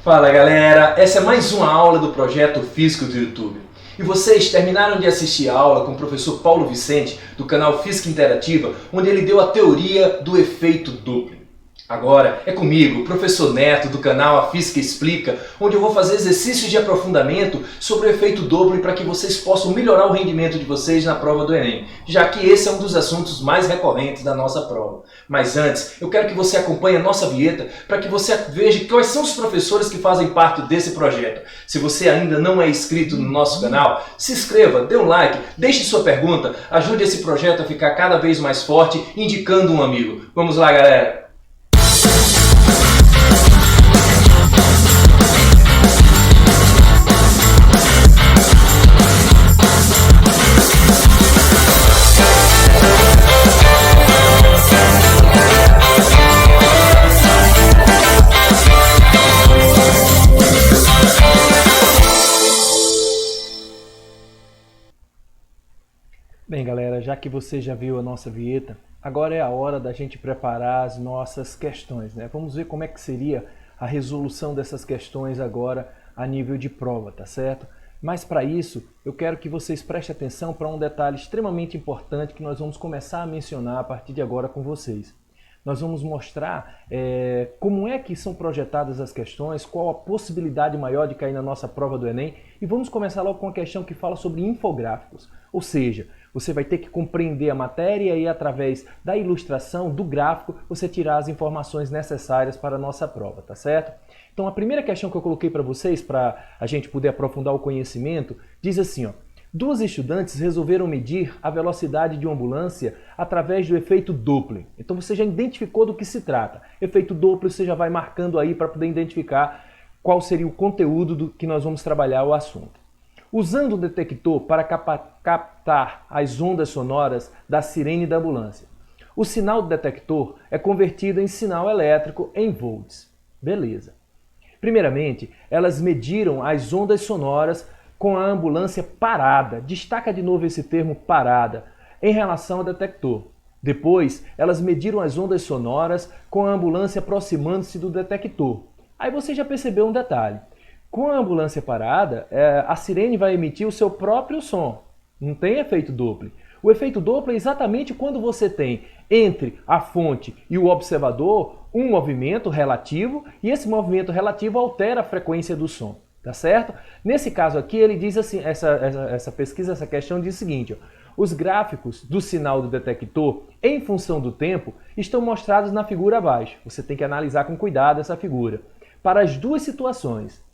Fala galera, essa é mais uma aula do Projeto Físico do YouTube. E vocês terminaram de assistir a aula com o professor Paulo Vicente, do canal Física Interativa, onde ele deu a teoria do efeito Doppler. Agora é comigo, o professor Neto, do canal A Física Explica, onde eu vou fazer exercícios de aprofundamento sobre o efeito Doppler para que vocês possam melhorar o rendimento de vocês na prova do Enem, já que esse é um dos assuntos mais recorrentes da nossa prova. Mas antes, eu quero que você acompanhe a nossa vinheta para que você veja quais são os professores que fazem parte desse projeto. Se você ainda não é inscrito no nosso canal, se inscreva, dê um like, deixe sua pergunta, ajude esse projeto a ficar cada vez mais forte, indicando um amigo. Vamos lá, galera! Bem galera, já que você já viu a nossa vinheta, agora é a hora da gente preparar as nossas questões, né? Vamos ver como é que seria a resolução dessas questões agora a nível de prova, tá certo? Mas para isso, eu quero que vocês prestem atenção para um detalhe extremamente importante que nós vamos começar a mencionar a partir de agora com vocês. Nós vamos mostrar como é que são projetadas as questões, qual a possibilidade maior de cair na nossa prova do Enem, e vamos começar logo com a questão que fala sobre infográficos, ou seja, você vai ter que compreender a matéria e através da ilustração, do gráfico, você tirar as informações necessárias para a nossa prova, tá certo? Então a primeira questão que eu coloquei para vocês, para a gente poder aprofundar o conhecimento, diz assim, ó: duas estudantes resolveram medir a velocidade de uma ambulância através do efeito Doppler. Então você já identificou do que se trata. Efeito Doppler você já vai marcando aí para poder identificar qual seria o conteúdo do que nós vamos trabalhar o assunto. Usando um detector para captar as ondas sonoras da sirene da ambulância. O sinal do detector é convertido em sinal elétrico em volts. Beleza. Primeiramente, elas mediram as ondas sonoras com a ambulância parada. Destaca de novo esse termo parada, em relação ao detector. Depois, elas mediram as ondas sonoras com a ambulância aproximando-se do detector. Aí você já percebeu um detalhe. Com a ambulância parada, a sirene vai emitir o seu próprio som. Não tem efeito Doppler. O efeito Doppler é exatamente quando você tem entre a fonte e o observador um movimento relativo e esse movimento relativo altera a frequência do som. Tá certo? Nesse caso aqui ele diz assim, essa pesquisa, essa questão diz o seguinte, ó: os gráficos do sinal do detector em função do tempo estão mostrados na figura abaixo. Você tem que analisar com cuidado essa figura. Para as duas situações.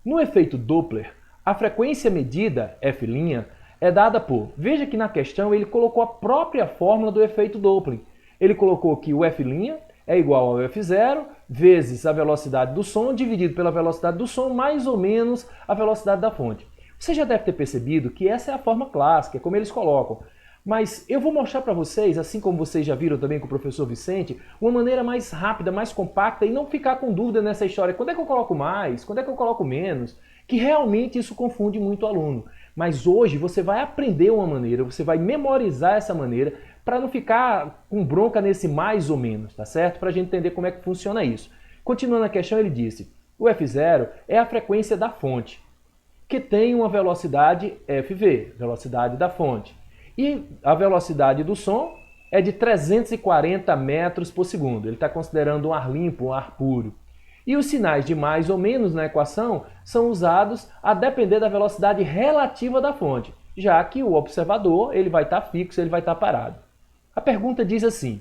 No efeito Doppler, a frequência medida, F', é dada por... Veja que na questão ele colocou a própria fórmula do efeito Doppler. Ele colocou que o F' é igual ao F0 vezes a velocidade do som dividido pela velocidade do som mais ou menos a velocidade da fonte. Você já deve ter percebido que essa é a forma clássica, é como eles colocam. Mas eu vou mostrar para vocês, assim como vocês já viram também com o professor Vicente, uma maneira mais rápida, mais compacta e não ficar com dúvida nessa história. Quando é que eu coloco mais? Quando é que eu coloco menos? Que realmente isso confunde muito o aluno. Mas hoje você vai aprender uma maneira, você vai memorizar essa maneira para não ficar com bronca nesse mais ou menos, tá certo? Para a gente entender como é que funciona isso. Continuando a questão, ele disse, o F0 é a frequência da fonte, que tem uma velocidade FV, velocidade da fonte. E a velocidade do som é de 340 metros por segundo. Ele está considerando um ar limpo, um ar puro. E os sinais de mais ou menos na equação são usados a depender da velocidade relativa da fonte, já que o observador ele vai estar fixo, ele vai estar parado. A pergunta diz assim,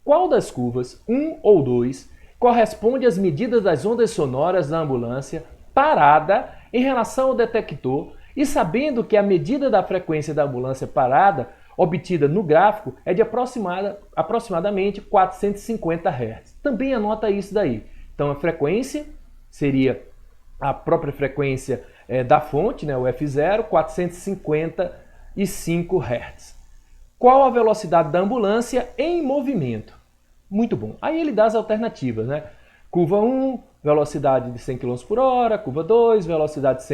qual das curvas 1 ou 2 corresponde às medidas das ondas sonoras da ambulância parada em relação ao detector e sabendo que a medida da frequência da ambulância parada obtida no gráfico é de aproximadamente 450 Hz. Também anota isso daí. Então a frequência seria a própria frequência da fonte, né, o F0, 455 Hz. Qual a velocidade da ambulância em movimento? Muito bom. Aí ele dá as alternativas, né? Curva 1, velocidade de 100 km por hora, curva 2, velocidade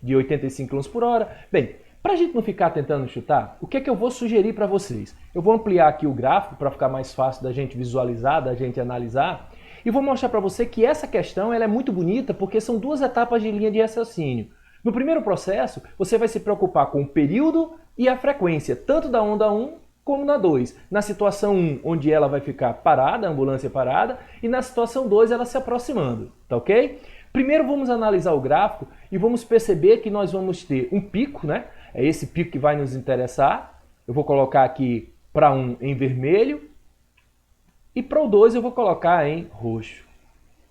de 85 km por hora. Bem, para a gente não ficar tentando chutar, o que é que eu vou sugerir para vocês? Eu vou ampliar aqui o gráfico para ficar mais fácil da gente visualizar, da gente analisar. E vou mostrar para você que essa questão ela é muito bonita porque são duas etapas de linha de raciocínio. No primeiro processo, você vai se preocupar com o período e a frequência, tanto da onda 1 como na 2. Na situação 1, onde ela vai ficar parada, a ambulância parada, e na situação 2, ela se aproximando, tá ok? Primeiro vamos analisar o gráfico e vamos perceber que nós vamos ter um pico, né? É esse pico que vai nos interessar. Eu vou colocar aqui para 1 em vermelho e para o 2 eu vou colocar em roxo.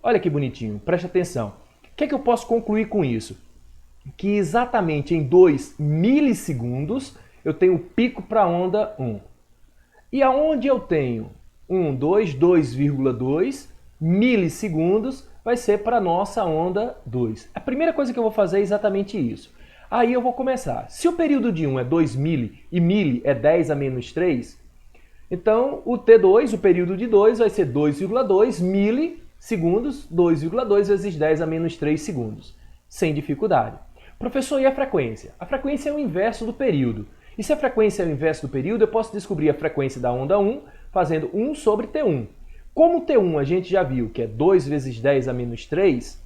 Olha que bonitinho, preste atenção. O que é que eu posso concluir com isso? Que exatamente em 2 milissegundos eu tenho o pico para a onda 1. E aonde eu tenho 2,2 milissegundos vai ser para a nossa onda 2. A primeira coisa que eu vou fazer é exatamente isso. Aí eu vou começar. Se o período de 1 é 2 mili e mili é 10 a menos 3, então o T2, o período de 2, vai ser 2,2 milissegundos, 2,2 vezes 10 a menos 3 segundos. Sem dificuldade. Professor, e a frequência? A frequência é o inverso do período. E se a frequência é o inverso do período, eu posso descobrir a frequência da onda 1 fazendo 1 sobre T1. Como o T1 a gente já viu que é 2 vezes 10 a menos 3,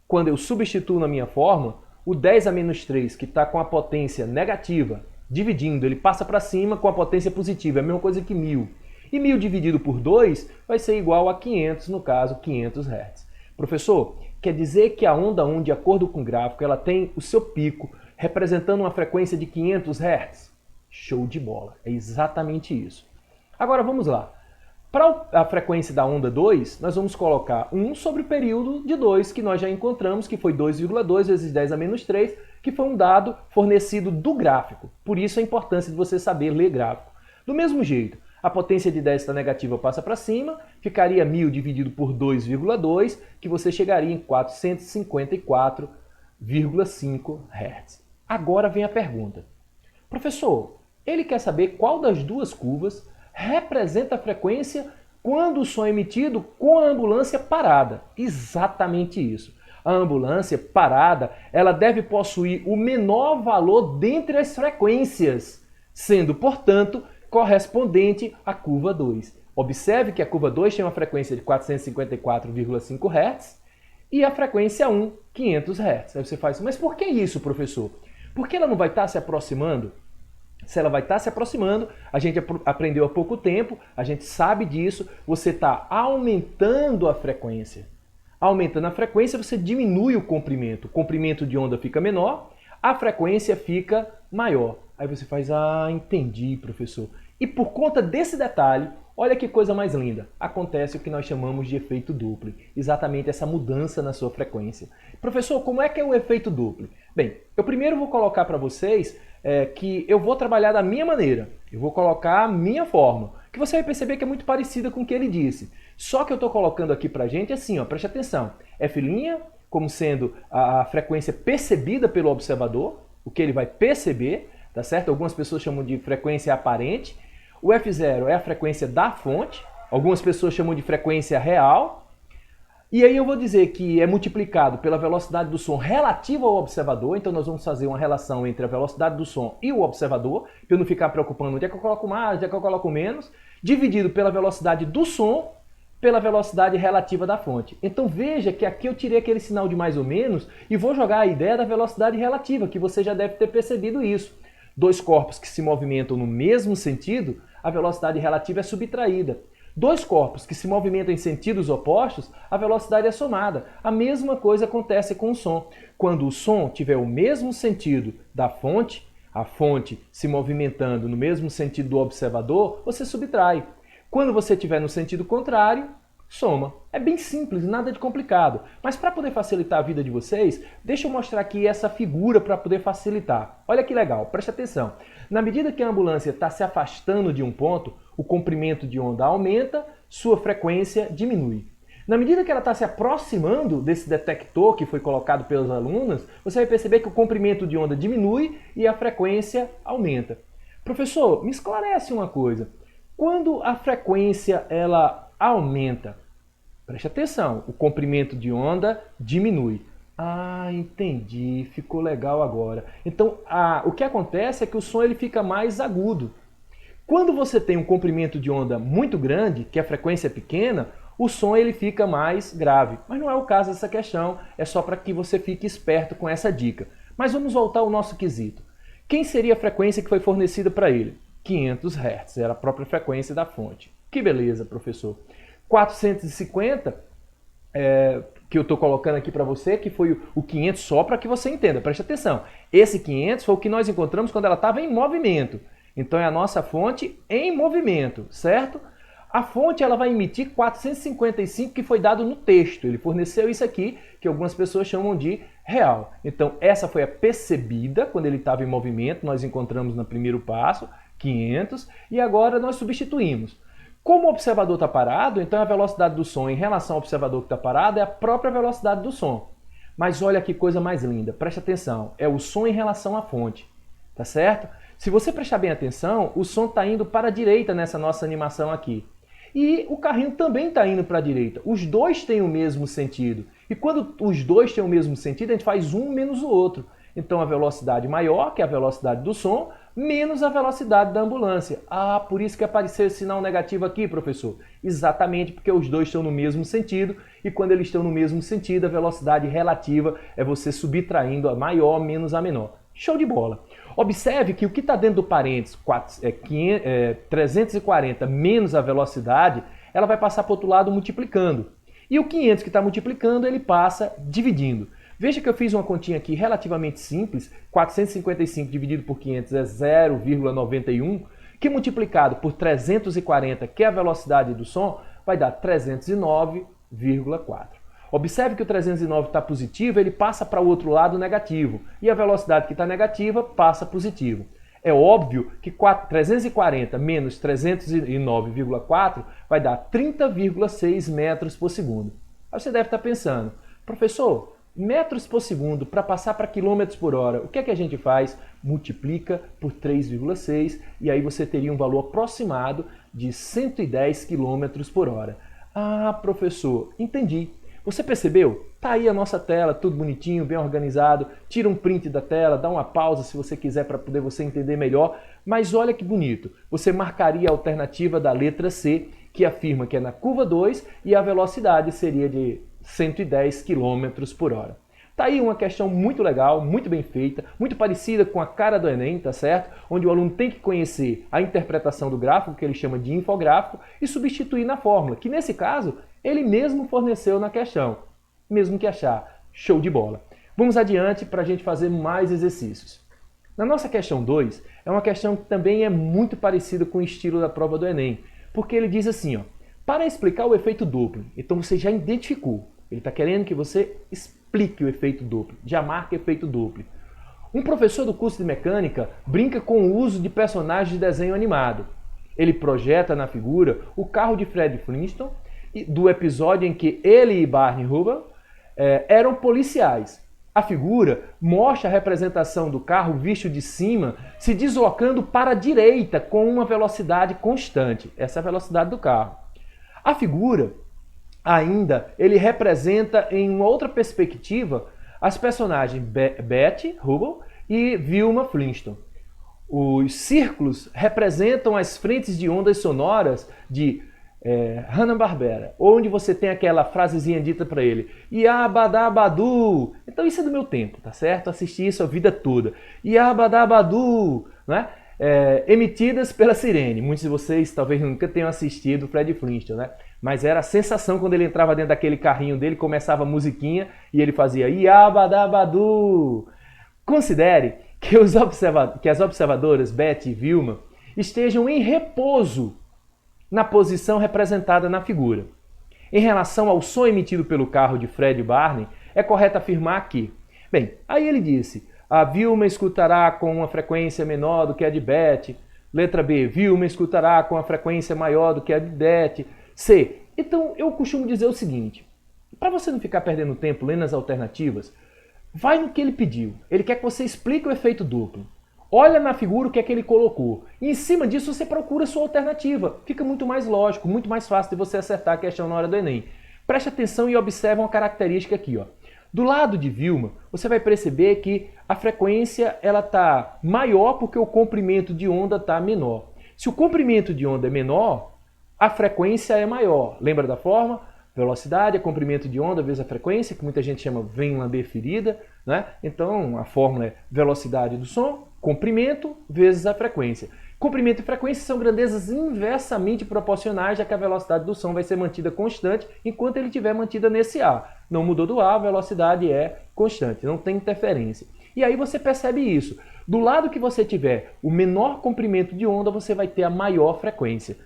quando eu substituo na minha fórmula, o 10 a menos 3, que está com a potência negativa, dividindo, ele passa para cima com a potência positiva, é a mesma coisa que 1000. E 1000 dividido por 2 vai ser igual a 500, no caso 500 Hz. Professor, quer dizer que a onda 1, de acordo com o gráfico, ela tem o seu pico representando uma frequência de 500 Hz? Show de bola, é exatamente isso. Agora vamos lá. Para a frequência da onda 2, nós vamos colocar 1 sobre o período de 2, que nós já encontramos, que foi 2,2 vezes 10 a menos 3, que foi um dado fornecido do gráfico. Por isso a importância de você saber ler gráfico. Do mesmo jeito, a potência de 10 está negativa, passa para cima, ficaria 1000 dividido por 2,2, que você chegaria em 454,5 Hz. Agora vem a pergunta. Professor, ele quer saber qual das duas curvas representa a frequência quando o som é emitido com a ambulância parada. Exatamente isso. A ambulância parada, ela deve possuir o menor valor dentre as frequências, sendo, portanto, correspondente à curva 2. Observe que a curva 2 tem uma frequência de 454,5 Hz e a frequência 1, 500 Hz. Aí você faz, mas por que isso, professor? Porque ela não vai estar se aproximando? Se ela vai estar se aproximando, a gente aprendeu há pouco tempo, a gente sabe disso, você está aumentando a frequência. Aumentando a frequência, você diminui o comprimento de onda fica menor, a frequência fica maior. Aí você faz, entendi, professor. E por conta desse detalhe, olha que coisa mais linda, acontece o que nós chamamos de efeito Doppler, exatamente essa mudança na sua frequência. Professor, como é que é o efeito Doppler? Bem, eu primeiro vou colocar para vocês que eu v'ou trabalhar da minha maneira, eu vou colocar a minha forma, que você vai perceber que é muito parecida com o que ele disse. Só que eu estou colocando aqui para a gente assim, ó, preste atenção, F' como sendo a frequência percebida pelo observador, o que ele vai perceber, tá certo? Algumas pessoas chamam de frequência aparente. O F0 é a frequência da fonte, algumas pessoas chamam de frequência real. E aí eu vou dizer que é multiplicado pela velocidade do som relativa ao observador, então nós vamos fazer uma relação entre a velocidade do som e o observador, para eu não ficar preocupando onde é que eu coloco mais, onde é que eu coloco menos, dividido pela velocidade do som pela velocidade relativa da fonte. Então veja que aqui eu tirei aquele sinal de mais ou menos e vou jogar a ideia da velocidade relativa, que você já deve ter percebido isso. Dois corpos que se movimentam no mesmo sentido, a velocidade relativa é subtraída. Dois corpos que se movimentam em sentidos opostos, a velocidade é somada. A mesma coisa acontece com o som. Quando o som tiver o mesmo sentido da fonte, a fonte se movimentando no mesmo sentido do observador, você subtrai. Quando você estiver no sentido contrário, soma. É bem simples, nada de complicado. Mas para poder facilitar a vida de vocês, deixa eu mostrar aqui essa figura para poder facilitar. Olha que legal, preste atenção. Na medida que a ambulância está se afastando de um ponto, o comprimento de onda aumenta, sua frequência diminui. Na medida que ela está se aproximando desse detector que foi colocado pelos alunos, você vai perceber que o comprimento de onda diminui e a frequência aumenta. Professor, me esclarece uma coisa. Quando a frequência ela aumenta, preste atenção, o comprimento de onda diminui. Entendi, ficou legal agora. Então, o que acontece é que o som ele fica mais agudo. Quando você tem um comprimento de onda muito grande, que a frequência é pequena, o som ele fica mais grave. Mas não é o caso dessa questão, é só para que você fique esperto com essa dica. Mas vamos voltar ao nosso quesito. Quem seria a frequência que foi fornecida para ele? 500 Hz, era a própria frequência da fonte. Que beleza, professor. 450, que eu estou colocando aqui para você, que foi o 500 só para que você entenda, preste atenção. Esse 500 foi o que nós encontramos quando ela estava em movimento. Então é a nossa fonte em movimento, certo? A fonte ela vai emitir 455 que foi dado no texto. Ele forneceu isso aqui, que algumas pessoas chamam de real. Então essa foi a percebida quando ele estava em movimento, nós encontramos no primeiro passo, 500, e agora nós substituímos. Como o observador está parado, então a velocidade do som em relação ao observador que está parado é a própria velocidade do som. Mas olha que coisa mais linda, preste atenção, é o som em relação à fonte, tá certo? Se você prestar bem atenção, o som está indo para a direita nessa nossa animação aqui. E o carrinho também está indo para a direita. Os dois têm o mesmo sentido. E quando os dois têm o mesmo sentido, a gente faz um menos o outro. Então a velocidade maior, que é a velocidade do som, menos a velocidade da ambulância. Ah, por isso que apareceu esse sinal negativo aqui, professor. Exatamente porque os dois estão no mesmo sentido. E quando eles estão no mesmo sentido, a velocidade relativa é você subtraindo a maior menos a menor. Show de bola! Observe que o que está dentro do parênteses 340 menos a velocidade, ela vai passar para o outro lado multiplicando. E o 500 que está multiplicando, ele passa dividindo. Veja que eu fiz uma continha aqui relativamente simples, 455 dividido por 500 é 0,91, que multiplicado por 340, que é a velocidade do som, vai dar 309,4. Observe que o 309 está positivo, ele passa para o outro lado negativo. E a velocidade que está negativa passa positivo. É óbvio que 340 menos 309,4 vai dar 30,6 metros por segundo. Aí você deve estar pensando, professor, metros por segundo para passar para quilômetros por hora, o que é que a gente faz? Multiplica por 3,6 e aí você teria um valor aproximado de 110 quilômetros por hora. Ah, professor, entendi. Você percebeu? Tá aí a nossa tela, tudo bonitinho, bem organizado. Tira um print da tela, dá uma pausa se você quiser para poder você entender melhor. Mas olha que bonito, você marcaria a alternativa da letra C, que afirma que é na curva 2 e a velocidade seria de 110 km por hora. Tá aí uma questão muito legal, muito bem feita, muito parecida com a cara do Enem, tá certo? Onde o aluno tem que conhecer a interpretação do gráfico, que ele chama de infográfico, e substituir na fórmula, que nesse caso ele mesmo forneceu na questão. Mesmo que achar, show de bola. Vamos adiante para a gente fazer mais exercícios. Na nossa questão 2, é uma questão que também é muito parecida com o estilo da prova do Enem, porque ele diz assim, ó, para explicar o efeito duplo, então você já identificou, ele está querendo que você explique o efeito duplo, já marca efeito duplo. Um professor do curso de mecânica brinca com o uso de personagens de desenho animado. Ele projeta na figura o carro de Fred Flintstone, do episódio em que ele e Barney Rubble eram policiais. A figura mostra a representação do carro visto de cima se deslocando para a direita com uma velocidade constante. Essa é a velocidade do carro. A figura, ainda, ele representa em uma outra perspectiva as personagens Betty Rubble e Vilma Flintstone. Os círculos representam as frentes de ondas sonoras de Hanna-Barbera, onde você tem aquela frasezinha dita para ele, Iabadabadu. Então isso é do meu tempo, tá certo? Assisti isso a vida toda. Iabadabadu, né? Emitidas pela sirene. Muitos de vocês talvez nunca tenham assistido Fred Flintstone, né? Mas era a sensação quando ele entrava dentro daquele carrinho dele, começava a musiquinha e ele fazia Iabadabadu. Considere que as observadoras Betty e Vilma estejam em repouso na posição representada na figura. Em relação ao som emitido pelo carro de Fred e Barney, é correto afirmar que... Bem, aí ele disse, a Vilma escutará com uma frequência menor do que a de Betty. Letra B, Vilma escutará com uma frequência maior do que a de Betty. C, então eu costumo dizer o seguinte, para você não ficar perdendo tempo lendo as alternativas, vai no que ele pediu. Ele quer que você explique o efeito duplo. Olha na figura o que é que ele colocou. E em cima disso você procura a sua alternativa. Fica muito mais lógico, muito mais fácil de você acertar a questão na hora do Enem. Preste atenção e observe uma característica aqui, ó. Do lado de Vilma, você vai perceber que a frequência está maior porque o comprimento de onda está menor. Se o comprimento de onda é menor, a frequência é maior. Lembra da forma? Velocidade é comprimento de onda vezes a frequência, que muita gente chama vem lamber ferida, né? Então a fórmula é velocidade do som, comprimento vezes a frequência. Comprimento e frequência são grandezas inversamente proporcionais, já que a velocidade do som vai ser mantida constante enquanto ele estiver mantida nesse A. Não mudou do A, a velocidade é constante, não tem interferência. E aí você percebe isso. Do lado que você tiver o menor comprimento de onda, você vai ter a maior frequência.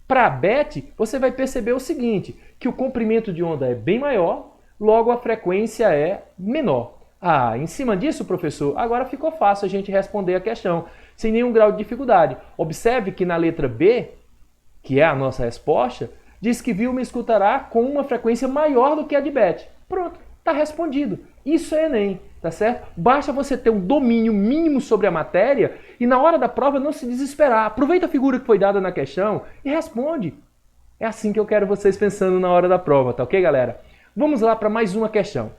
Para BET, você vai perceber o seguinte, que o comprimento de onda é bem maior, logo a frequência é menor. Ah, em cima disso, professor, agora ficou fácil a gente responder a questão, sem nenhum grau de dificuldade. Observe que na letra B, que é a nossa resposta, diz que Vilma escutará com uma frequência maior do que a de BET. Pronto, está respondido. Isso é Enem, tá certo? Basta você ter um domínio mínimo sobre a matéria e na hora da prova não se desesperar. Aproveita a figura que foi dada na questão e responde. É assim que eu quero vocês pensando na hora da prova, tá ok, galera? Vamos lá para mais uma questão.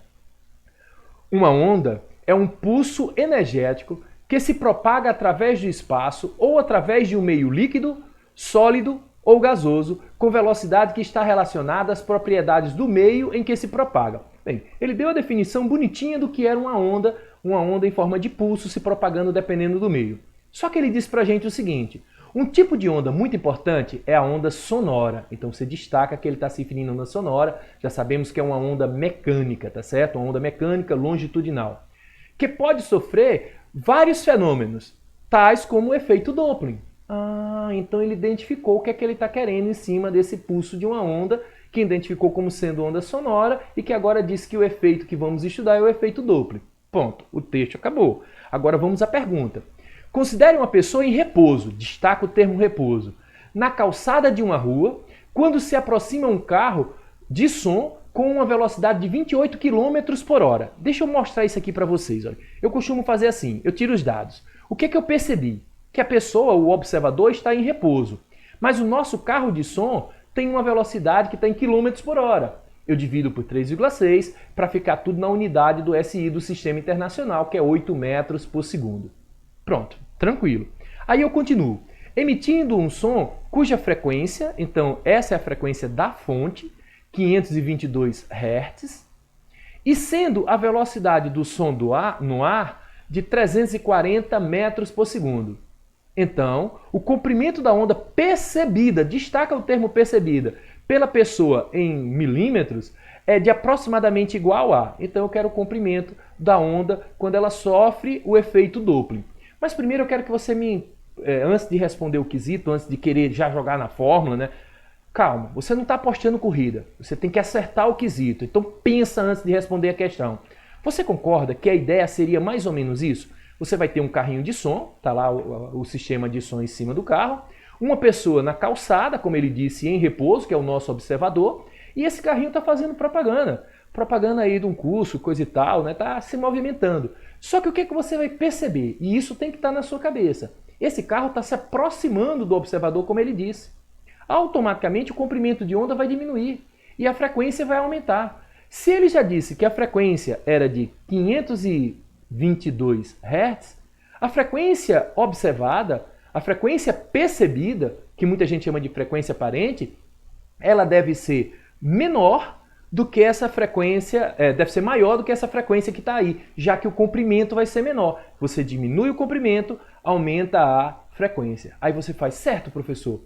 Uma onda é um pulso energético que se propaga através do espaço ou através de um meio líquido, sólido ou gasoso, com velocidade que está relacionada às propriedades do meio em que se propaga. Bem, ele deu a definição bonitinha do que era uma onda em forma de pulso se propagando dependendo do meio. Só que ele disse pra gente o seguinte, um tipo de onda muito importante é a onda sonora. Então você destaca que ele está se referindo a onda sonora, já sabemos que é uma onda mecânica, tá certo? Uma onda mecânica longitudinal, que pode sofrer vários fenômenos, tais como o efeito Doppler. Ah, então ele identificou o que é que ele está querendo em cima desse pulso de uma onda, que identificou como sendo onda sonora e que agora diz que o efeito que vamos estudar é o efeito Doppler. Ponto. O texto acabou. Agora vamos à pergunta. Considere uma pessoa em repouso, destaca o termo repouso, na calçada de uma rua, quando se aproxima um carro de som com uma velocidade de 28 km por hora. Deixa eu mostrar isso aqui para vocês. Olha. Eu costumo fazer assim, eu tiro os dados. O que é que eu percebi? Que a pessoa, o observador, está em repouso, mas o nosso carro de som tem uma velocidade que está em quilômetros por hora. Eu divido por 3,6 para ficar tudo na unidade do SI do Sistema Internacional, que é 8 metros por segundo. Pronto, tranquilo. Aí eu continuo, emitindo um som cuja frequência, então essa é a frequência da fonte, 522 Hz, e sendo a velocidade do som no ar de 340 metros por segundo. Então, o comprimento da onda percebida, destaca o termo percebida, pela pessoa em milímetros, é de aproximadamente igual a. Então eu quero o comprimento da onda quando ela sofre o efeito Doppler. Mas primeiro eu quero que você antes de responder o quesito, antes de querer já jogar na fórmula, né? Calma, você não está apostando corrida, você tem que acertar o quesito. Então pensa antes de responder a questão. Você concorda que a ideia seria mais ou menos isso? Você vai ter um carrinho de som, tá lá o sistema de som em cima do carro, uma pessoa na calçada, como ele disse, em repouso, que é o nosso observador, e esse carrinho está fazendo propaganda aí de um curso, coisa e tal, né? Tá se movimentando. Só que o que é que você vai perceber? E isso tem que estar na sua cabeça. Esse carro está se aproximando do observador, como ele disse. Automaticamente o comprimento de onda vai diminuir e a frequência vai aumentar. Se ele já disse que a frequência era de 522 Hz, a frequência observada, a frequência percebida, que muita gente chama de frequência aparente, ela deve ser menor do que essa frequência, deve ser maior do que essa frequência que está aí, já que o comprimento vai ser menor. Você diminui o comprimento, aumenta a frequência. Aí você faz, certo, professor?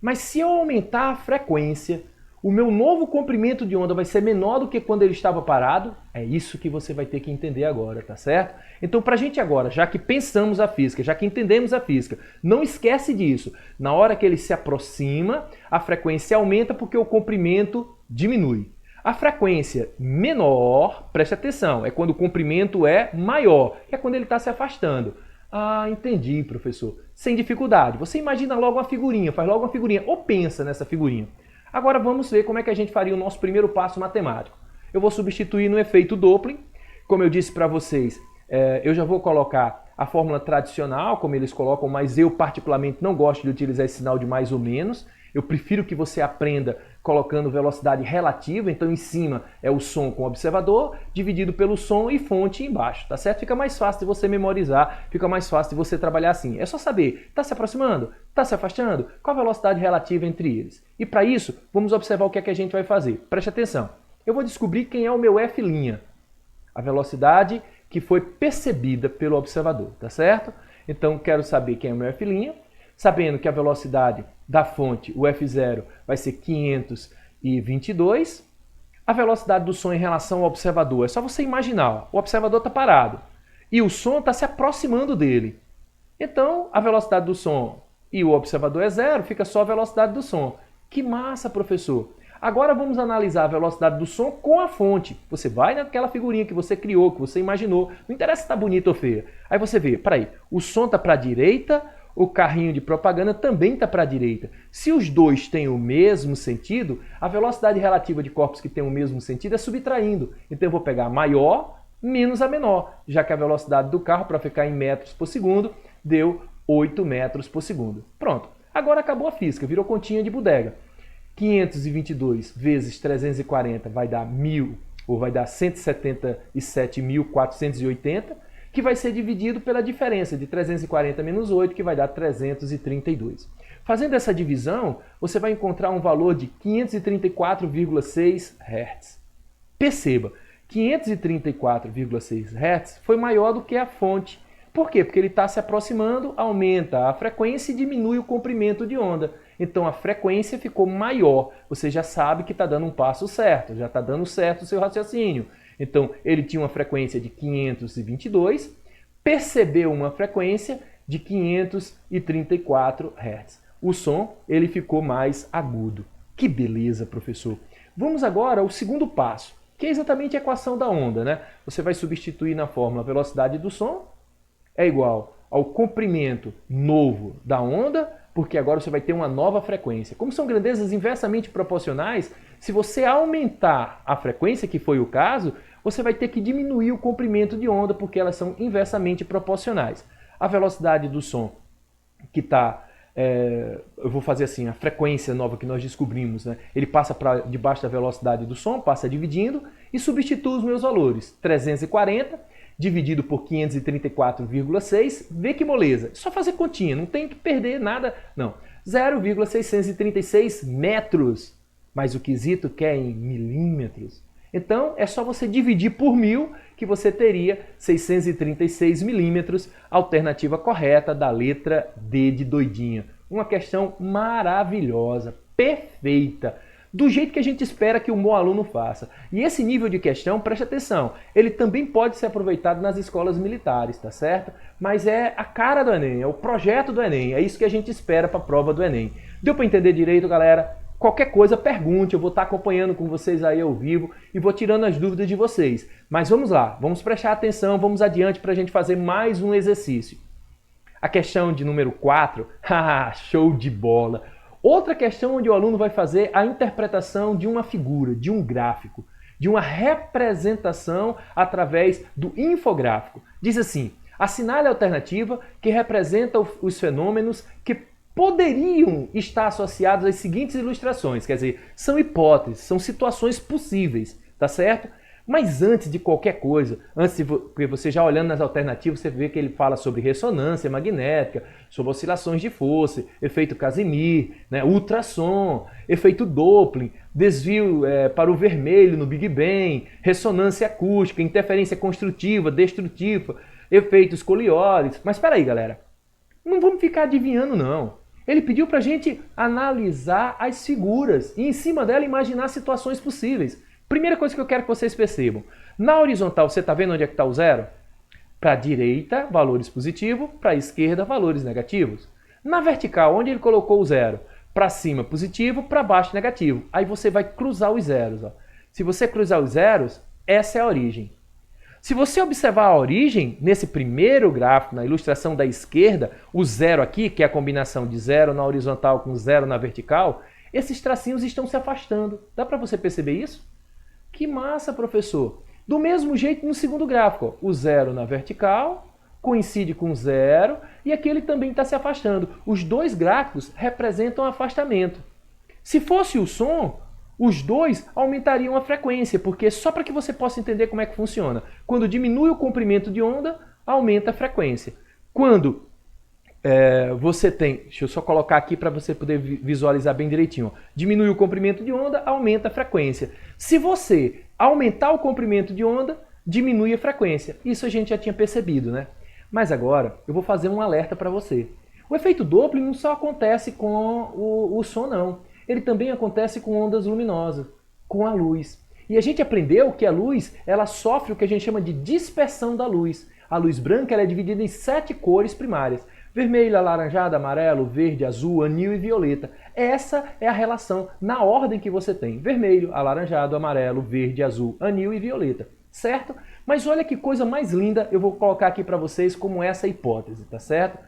Mas se eu aumentar a frequência, o meu novo comprimento de onda vai ser menor do que quando ele estava parado? É isso que você vai ter que entender agora, tá certo? Então, para a gente agora, já que pensamos a física, já que entendemos a física, não esquece disso. Na hora que ele se aproxima, a frequência aumenta porque o comprimento diminui. A frequência menor, preste atenção, é quando o comprimento é maior, que é quando ele está se afastando. Ah, entendi, professor. Sem dificuldade. Você imagina logo uma figurinha, faz logo uma figurinha, ou pensa nessa figurinha. Agora vamos ver como é que a gente faria o nosso primeiro passo matemático. Eu vou substituir no efeito Doppler. Como eu disse para vocês, eu já vou colocar a fórmula tradicional, como eles colocam, mas eu particularmente não gosto de utilizar esse sinal de mais ou menos. Eu prefiro que você aprenda colocando velocidade relativa, então em cima é o som com o observador, dividido pelo som e fonte embaixo, tá certo? Fica mais fácil de você memorizar, fica mais fácil de você trabalhar assim. É só saber, está se aproximando? Está se afastando? Qual a velocidade relativa entre eles? E para isso, vamos observar o que é que a gente vai fazer. Preste atenção. Eu vou descobrir quem é o meu F', a velocidade que foi percebida pelo observador, tá certo? Então, quero saber quem é o meu F', sabendo que a velocidade da fonte, o F0, vai ser 522. A velocidade do som em relação ao observador, é só você imaginar, o observador está parado e o som está se aproximando dele. Então, a velocidade do som e o observador é zero, fica só a velocidade do som. Que massa, professor! Agora vamos analisar a velocidade do som com a fonte. Você vai naquela figurinha que você criou, que você imaginou, não interessa se está bonita ou feia. Aí você vê, peraí, o som está para a direita, o carrinho de propaganda também está para a direita. Se os dois têm o mesmo sentido, a velocidade relativa de corpos que têm o mesmo sentido é subtraindo. Então eu vou pegar a maior menos a menor, já que a velocidade do carro, para ficar em metros por segundo, deu 8 metros por segundo. Pronto, agora acabou a física, virou continha de bodega. 522 vezes 340 vai dar 1.000, ou vai dar 177.480, que vai ser dividido pela diferença de 340 menos 8, que vai dar 332. Fazendo essa divisão, você vai encontrar um valor de 534,6 Hz. Perceba, 534,6 Hz foi maior do que a fonte. Por quê? Porque ele está se aproximando, aumenta a frequência e diminui o comprimento de onda. Então a frequência ficou maior. Você já sabe que está dando um passo certo, já está dando certo o seu raciocínio. Então ele tinha uma frequência de 522, percebeu uma frequência de 534 Hz. O som ele ficou mais agudo. Que beleza, professor! Vamos agora ao segundo passo, que é exatamente a equação da onda, né? Você vai substituir na fórmula a velocidade do som é igual ao comprimento novo da onda, porque agora você vai ter uma nova frequência. Como são grandezas inversamente proporcionais, se você aumentar a frequência, que foi o caso, você vai ter que diminuir o comprimento de onda, porque elas são inversamente proporcionais. A velocidade do som, que está, eu vou fazer assim, a frequência nova que nós descobrimos, né? Ele passa para debaixo da velocidade do som, passa dividindo, e substituo os meus valores. 340 dividido por 534,6, vê que moleza. É só fazer continha, não tem que perder nada, não. 0,636 metros, mas o quesito quer em milímetros. Então é só você dividir por 1000 que você teria 636 milímetros, alternativa correta da letra D de doidinha. Uma questão maravilhosa, perfeita, do jeito que a gente espera que um bom aluno faça. E esse nível de questão, preste atenção, ele também pode ser aproveitado nas escolas militares, tá certo? Mas é a cara do Enem, é o projeto do Enem, é isso que a gente espera para a prova do Enem. Deu para entender direito, galera? Qualquer coisa, pergunte, eu vou estar acompanhando com vocês aí ao vivo e vou tirando as dúvidas de vocês. Mas vamos lá, vamos prestar atenção, vamos adiante para a gente fazer mais um exercício. A questão de número 4, show de bola! Outra questão onde o aluno vai fazer a interpretação de uma figura, de um gráfico, de uma representação através do infográfico. Diz assim, assinale a alternativa que representa os fenômenos que poderiam estar associados às seguintes ilustrações. Quer dizer, são hipóteses, são situações possíveis, tá certo? Mas antes de qualquer coisa, antes de você já olhando nas alternativas, você vê que ele fala sobre ressonância magnética, sobre oscilações de força, efeito Casimir, né, ultrassom, efeito Doppler, desvio para o vermelho no Big Bang, ressonância acústica, interferência construtiva, destrutiva, efeitos Coriolis. Mas espera aí, galera, não vamos ficar adivinhando não. Ele pediu para a gente analisar as figuras e em cima dela imaginar situações possíveis. Primeira coisa que eu quero que vocês percebam. Na horizontal, você está vendo onde é que está o zero? Para a direita, valores positivos. Para a esquerda, valores negativos. Na vertical, onde ele colocou o zero? Para cima, positivo. Para baixo, negativo. Aí você vai cruzar os zeros. Ó. Se você cruzar os zeros, essa é a origem. Se você observar a origem, nesse primeiro gráfico, na ilustração da esquerda, o zero aqui, que é a combinação de zero na horizontal com zero na vertical, esses tracinhos estão se afastando. Dá para você perceber isso? Que massa, professor! Do mesmo jeito no segundo gráfico, ó, o zero na vertical coincide com zero e aqui ele também está se afastando. Os dois gráficos representam afastamento. Se fosse o som, Os dois aumentariam a frequência, porque só para que você possa entender como é que funciona. Quando diminui o comprimento de onda, aumenta a frequência. Quando você tem, deixa eu só colocar aqui para você poder visualizar bem direitinho. Diminui o comprimento de onda, aumenta a frequência. Se você aumentar o comprimento de onda, diminui a frequência. Isso a gente já tinha percebido, né? Mas agora eu vou fazer um alerta para você. O efeito Doppler não só acontece com o som, não. Ele também acontece com ondas luminosas, com a luz. E a gente aprendeu que a luz, ela sofre o que a gente chama de dispersão da luz. A luz branca ela é dividida em 7 cores primárias. Vermelho, alaranjado, amarelo, verde, azul, anil e violeta. Essa é a relação na ordem que você tem. Vermelho, alaranjado, amarelo, verde, azul, anil e violeta. Certo? Mas olha que coisa mais linda eu vou colocar aqui para vocês como essa hipótese, tá certo?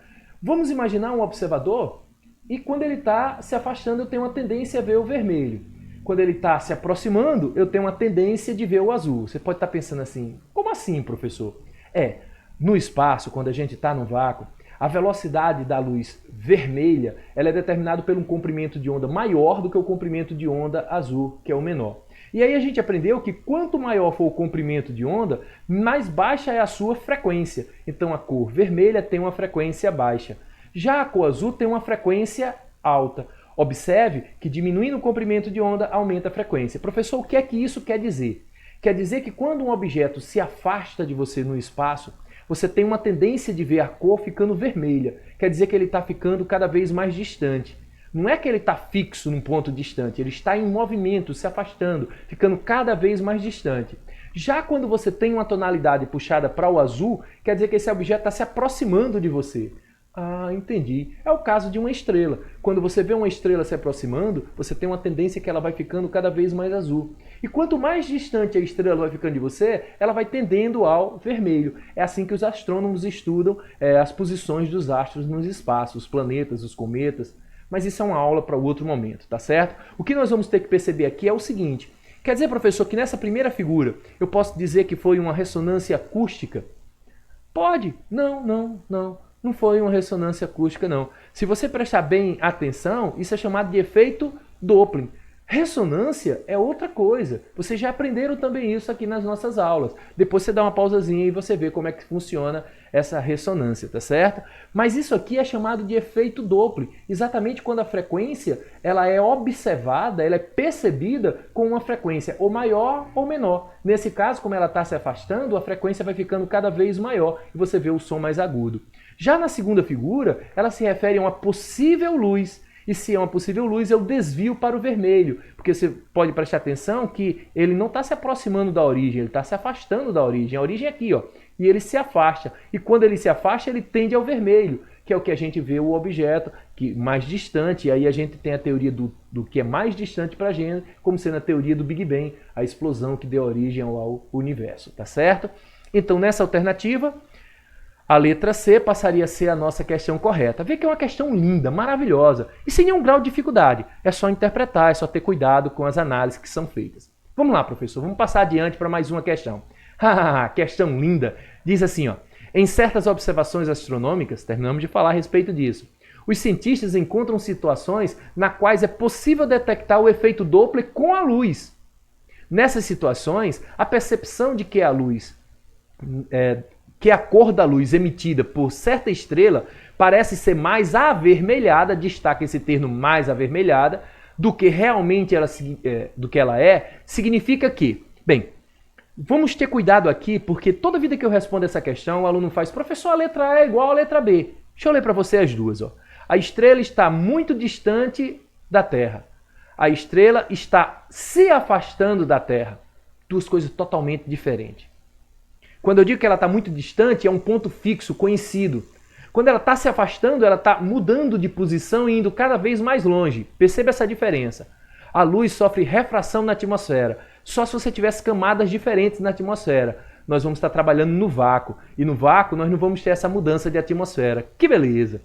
Vamos imaginar um observador e quando ele está se afastando eu tenho uma tendência a ver o vermelho. Quando ele está se aproximando eu tenho uma tendência de ver o azul. Você pode estar pensando assim, como assim, professor? No espaço, quando a gente está no vácuo, a velocidade da luz vermelha ela é determinada por um comprimento de onda maior do que o comprimento de onda azul, que é o menor. E aí a gente aprendeu que quanto maior for o comprimento de onda, mais baixa é a sua frequência. Então a cor vermelha tem uma frequência baixa. Já a cor azul tem uma frequência alta. Observe que diminuindo o comprimento de onda, aumenta a frequência. Professor, o que é que isso quer dizer? Quer dizer que quando um objeto se afasta de você no espaço, você tem uma tendência de ver a cor ficando vermelha. Quer dizer que ele está ficando cada vez mais distante. Não é que ele está fixo num ponto distante, ele está em movimento, se afastando, ficando cada vez mais distante. Já quando você tem uma tonalidade puxada para o azul, quer dizer que esse objeto está se aproximando de você. Ah, entendi. É o caso de uma estrela. Quando você vê uma estrela se aproximando, você tem uma tendência que ela vai ficando cada vez mais azul. E quanto mais distante a estrela vai ficando de você, ela vai tendendo ao vermelho. É assim que os astrônomos estudam as posições dos astros nos espaços, os planetas, os cometas. Mas isso é uma aula para outro momento, tá certo? O que nós vamos ter que perceber aqui é o seguinte. Quer dizer, professor, que nessa primeira figura eu posso dizer que foi uma ressonância acústica? Pode. Não foi uma ressonância acústica, não. Se você prestar bem atenção, isso é chamado de efeito Doppler. Ressonância é outra coisa. Vocês já aprenderam também isso aqui nas nossas aulas. Depois você dá uma pausazinha e você vê como é que funciona essa ressonância, tá certo? Mas isso aqui é chamado de efeito Doppler, exatamente quando a frequência ela é observada, ela é percebida com uma frequência ou maior ou menor. Nesse caso, como ela está se afastando, a frequência vai ficando cada vez maior e você vê o som mais agudo. Já na segunda figura, ela se refere a uma possível luz. E se é uma possível luz, eu desvio para o vermelho. Porque você pode prestar atenção que ele não está se aproximando da origem, ele está se afastando da origem. A origem é aqui, ó. E ele se afasta. E quando ele se afasta, ele tende ao vermelho, que é o que a gente vê o objeto que mais distante. E aí a gente tem a teoria do que é mais distante para a gente, como sendo a teoria do Big Bang, a explosão que deu origem ao universo, tá certo? Então, nessa alternativa, a letra C passaria a ser a nossa questão correta. Vê que é uma questão linda, maravilhosa e sem nenhum grau de dificuldade. É só interpretar, é só ter cuidado com as análises que são feitas. Vamos lá, professor, vamos passar adiante para mais uma questão. Questão linda. Diz assim, ó. Em certas observações astronômicas, terminamos de falar a respeito disso, os cientistas encontram situações na quais é possível detectar o efeito Doppler com a luz. Nessas situações, a percepção de que a luz que a cor da luz emitida por certa estrela parece ser mais avermelhada, destaca esse termo mais avermelhada, do que realmente ela é, significa que, bem, vamos ter cuidado aqui, porque toda vida que eu respondo essa questão, o aluno faz, professor, a letra A é igual à letra B. Deixa eu ler para você as duas. Ó. A estrela está muito distante da Terra. A estrela está se afastando da Terra. Duas coisas totalmente diferentes. Quando eu digo que ela está muito distante, é um ponto fixo, conhecido. Quando ela está se afastando, ela está mudando de posição e indo cada vez mais longe. Perceba essa diferença. A luz sofre refração na atmosfera. Só se você tivesse camadas diferentes na atmosfera. Nós vamos estar trabalhando no vácuo. E no vácuo nós não vamos ter essa mudança de atmosfera. Que beleza!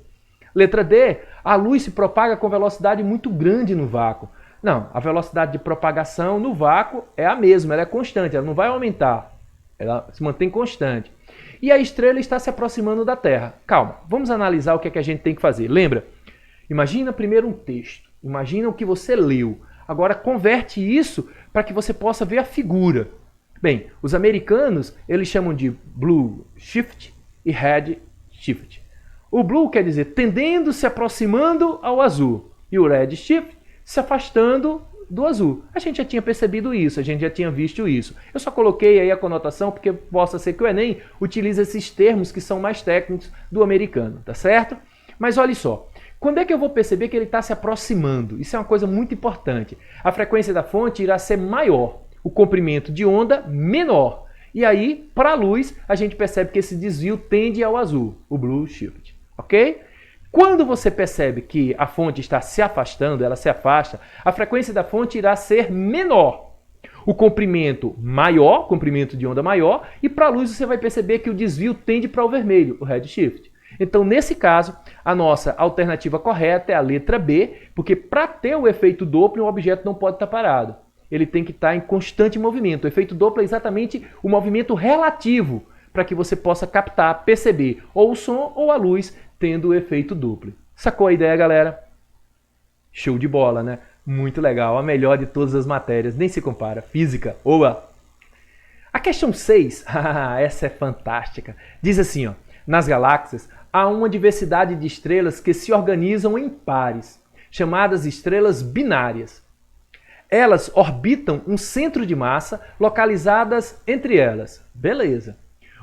Letra D. A luz se propaga com velocidade muito grande no vácuo. Não, a velocidade de propagação no vácuo é a mesma, ela é constante, ela não vai aumentar. Ela se mantém constante. E a estrela está se aproximando da Terra. Calma, vamos analisar o que é que a gente tem que fazer. Lembra? Imagina primeiro um texto. Imagina o que você leu. Agora converte isso para que você possa ver a figura. Bem, os americanos, eles chamam de blue shift e red shift. O blue quer dizer tendendo, se aproximando ao azul. E o red shift se afastando do azul. A gente já tinha percebido isso, a gente já tinha visto isso. Eu só coloquei aí a conotação porque possa ser que o Enem utilize esses termos que são mais técnicos do americano, tá certo? Mas olha só, quando é que eu vou perceber que ele está se aproximando? Isso é uma coisa muito importante. A frequência da fonte irá ser maior, o comprimento de onda menor. E aí, para a luz, a gente percebe que esse desvio tende ao azul, o blue shift, ok? Quando você percebe que a fonte está se afastando, ela se afasta, a frequência da fonte irá ser menor. O comprimento maior, comprimento de onda maior, e para a luz você vai perceber que o desvio tende para o vermelho, o redshift. Então, nesse caso, a nossa alternativa correta é a letra B, porque para ter o efeito Doppler, o objeto não pode estar parado. Ele tem que estar em constante movimento. O efeito Doppler é exatamente o movimento relativo, para que você possa captar, perceber ou o som ou a luz tendo o efeito Doppler. Sacou a ideia, galera? Show de bola, né? Muito legal, a melhor de todas as matérias, nem se compara. Física, oa! A questão 6, essa é fantástica. Diz assim, ó, nas galáxias há uma diversidade de estrelas que se organizam em pares, chamadas estrelas binárias. Elas orbitam um centro de massa localizadas entre elas. Beleza.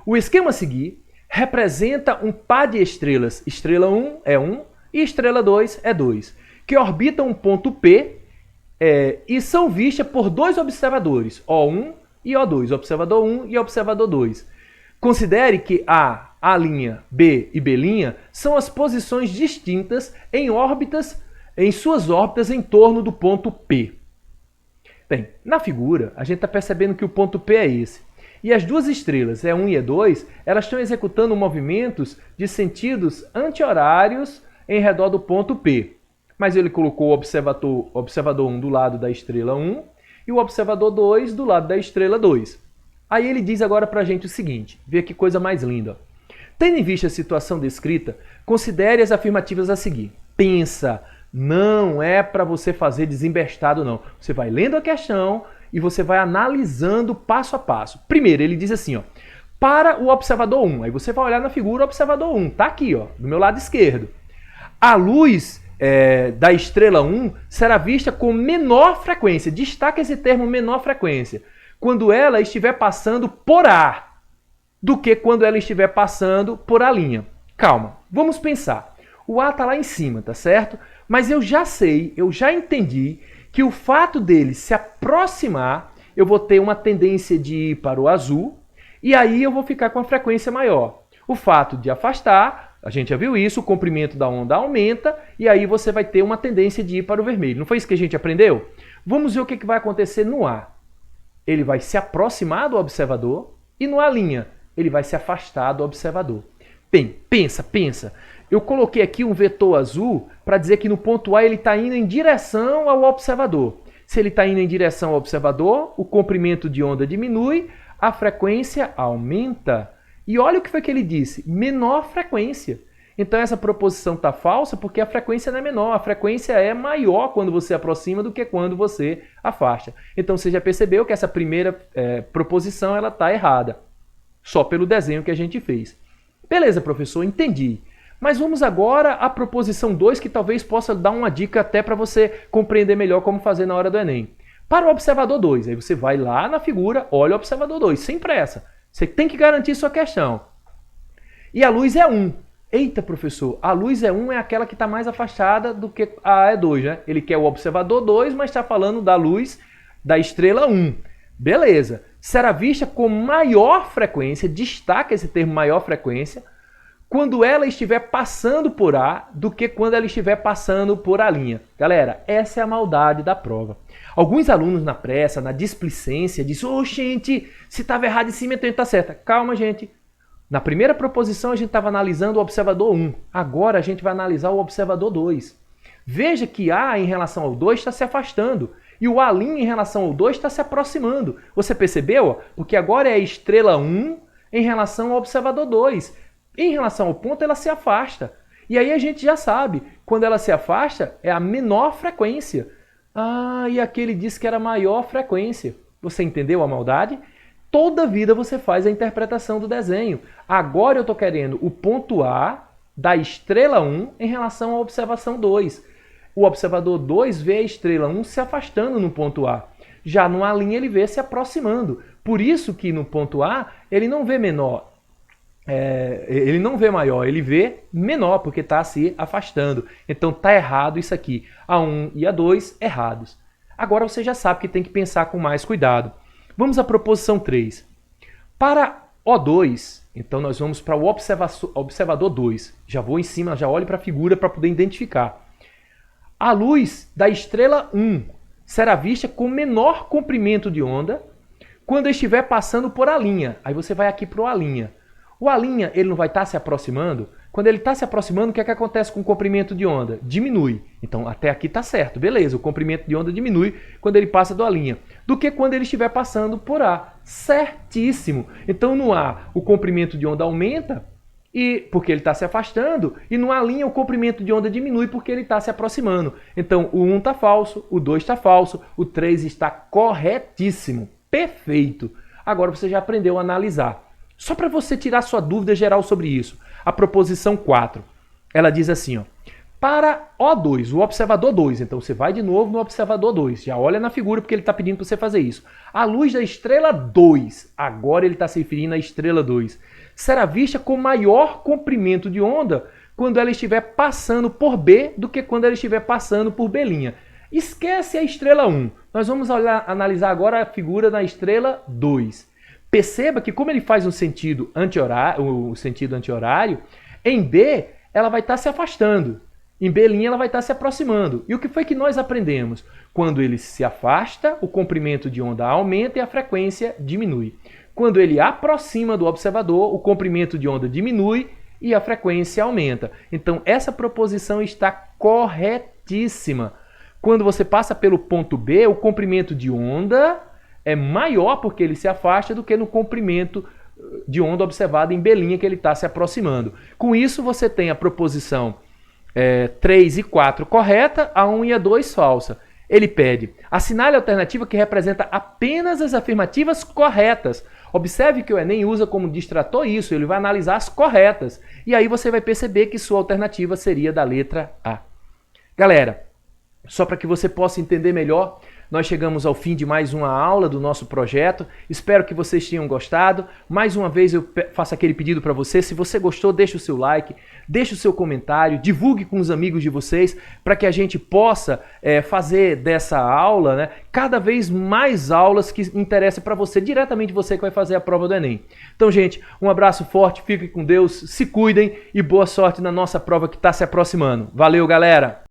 O esquema a seguir representa um par de estrelas, estrela 1 é 1 e estrela 2 é 2, que orbitam um ponto P e são vistas por dois observadores, O1 e O2, observador 1 e observador 2. Considere que A', B e B' são as posições distintas em suas órbitas em torno do ponto P. Bem, na figura, a gente está percebendo que o ponto P é esse. E as duas estrelas, E1 e E2, elas estão executando movimentos de sentidos anti-horários em redor do ponto P. Mas ele colocou o observador 1 do lado da estrela 1 e o observador 2 do lado da estrela 2. Aí ele diz agora para a gente o seguinte, vê que coisa mais linda. Tendo em vista a situação descrita, considere as afirmativas a seguir. Pensa, não é para você fazer desembestado não. Você vai lendo a questão e você vai analisando passo a passo. Primeiro, ele diz assim, ó, para o observador 1. Aí você vai olhar na figura o observador 1. Está aqui, ó, do meu lado esquerdo. A luz da estrela 1 será vista com menor frequência. Destaca esse termo menor frequência. Quando ela estiver passando por A, do que quando ela estiver passando por A'. Calma, vamos pensar. O A está lá em cima, tá certo? Mas eu já sei, eu já entendi que o fato dele se aproximar, eu vou ter uma tendência de ir para o azul, e aí eu vou ficar com a frequência maior. O fato de afastar, a gente já viu isso, o comprimento da onda aumenta, e aí você vai ter uma tendência de ir para o vermelho. Não foi isso que a gente aprendeu? Vamos ver o que vai acontecer no A. Ele vai se aproximar do observador, e no A', ele vai se afastar do observador. Bem, pensa. Eu coloquei aqui um vetor azul para dizer que no ponto A ele está indo em direção ao observador. Se ele está indo em direção ao observador, o comprimento de onda diminui, a frequência aumenta. E olha o que foi que ele disse, menor frequência. Então essa proposição está falsa porque a frequência não é menor, a frequência é maior quando você aproxima do que quando você afasta. Então você já percebeu que essa primeira proposição ela está errada, só pelo desenho que a gente fez. Beleza, professor, entendi. Mas vamos agora à proposição 2, que talvez possa dar uma dica até para você compreender melhor como fazer na hora do Enem. Para o observador 2, aí você vai lá na figura, olha o observador 2, sem pressa. Você tem que garantir sua questão. E a luz é 1. Eita, professor, a luz é 1 é aquela que está mais afastada do que a E2, né? Ele quer o observador 2, mas está falando da luz da estrela 1. Beleza. Será vista com maior frequência, destaca esse termo maior frequência, quando ela estiver passando por A do que quando ela estiver passando por A'. Galera, essa é a maldade da prova. Alguns alunos na pressa, na displicência, dizem, ô gente, se estava errado em cima, então está certa. Calma, gente. Na primeira proposição a gente estava analisando o observador 1. Agora a gente vai analisar o observador 2. Veja que A em relação ao 2 está se afastando. E o A' em relação ao 2 está se aproximando. Você percebeu? Porque agora é a estrela 1 em relação ao observador 2. Em relação ao ponto, ela se afasta. E aí a gente já sabe, quando ela se afasta, é a menor frequência. Ah, e aquele disse que era maior frequência. Você entendeu a maldade? Toda vida você faz a interpretação do desenho. Agora eu estou querendo o ponto A da estrela 1 em relação à observação 2. O observador 2 vê a estrela 1 se afastando no ponto A. Já numa linha ele vê se aproximando. Por isso que no ponto A ele não vê menor. Ele não vê maior, ele vê menor, porque está se afastando. Então está errado isso aqui. A1 e A2 errados. Agora você já sabe que tem que pensar com mais cuidado. Vamos à proposição 3. Para O2, então nós vamos para o observador 2. Já vou em cima, já olho para a figura para poder identificar. A luz da estrela 1 será vista com menor comprimento de onda quando estiver passando por A'. Aí você vai aqui para o A'. O A', ele não vai estar se aproximando? Quando ele está se aproximando, o que é que acontece com o comprimento de onda? Diminui. Então, até aqui está certo. Beleza, o comprimento de onda diminui quando ele passa do A'. Do que quando ele estiver passando por A. Certíssimo. Então, no A, o comprimento de onda aumenta porque ele está se afastando. E no A', o comprimento de onda diminui porque ele está se aproximando. Então, o 1 está falso, o 2 está falso, o 3 está corretíssimo. Perfeito. Agora você já aprendeu a analisar. Só para você tirar sua dúvida geral sobre isso. A proposição 4, ela diz assim, ó, para O2, o observador 2, então você vai de novo no observador 2, já olha na figura porque ele está pedindo para você fazer isso. A luz da estrela 2, agora ele está se referindo à estrela 2, será vista com maior comprimento de onda quando ela estiver passando por B do que quando ela estiver passando por B'. Esquece a estrela 1, nós vamos analisar agora a figura da estrela 2. Perceba que como ele faz um sentido anti-horário, em B ela vai estar se afastando, em B' ela vai estar se aproximando. E o que foi que nós aprendemos? Quando ele se afasta, o comprimento de onda aumenta e a frequência diminui. Quando ele aproxima do observador, o comprimento de onda diminui e a frequência aumenta. Então essa proposição está corretíssima. Quando você passa pelo ponto B, o comprimento de onda é maior porque ele se afasta do que no comprimento de onda observado em B', que ele está se aproximando. Com isso, você tem a proposição 3 e 4 correta, a 1 e a 2 falsa. Ele pede, assinale a alternativa que representa apenas as afirmativas corretas. Observe que o Enem usa como distrator isso, ele vai analisar as corretas. E aí você vai perceber que sua alternativa seria da letra A. Galera, só para que você possa entender melhor, nós chegamos ao fim de mais uma aula do nosso projeto. Espero que vocês tenham gostado. Mais uma vez eu faço aquele pedido para você. Se você gostou, deixe o seu like, deixe o seu comentário, divulgue com os amigos de vocês para que a gente possa fazer dessa aula, né, cada vez mais aulas que interessem para você, diretamente você que vai fazer a prova do Enem. Então, gente, um abraço forte, fiquem com Deus, se cuidem e boa sorte na nossa prova que está se aproximando. Valeu, galera!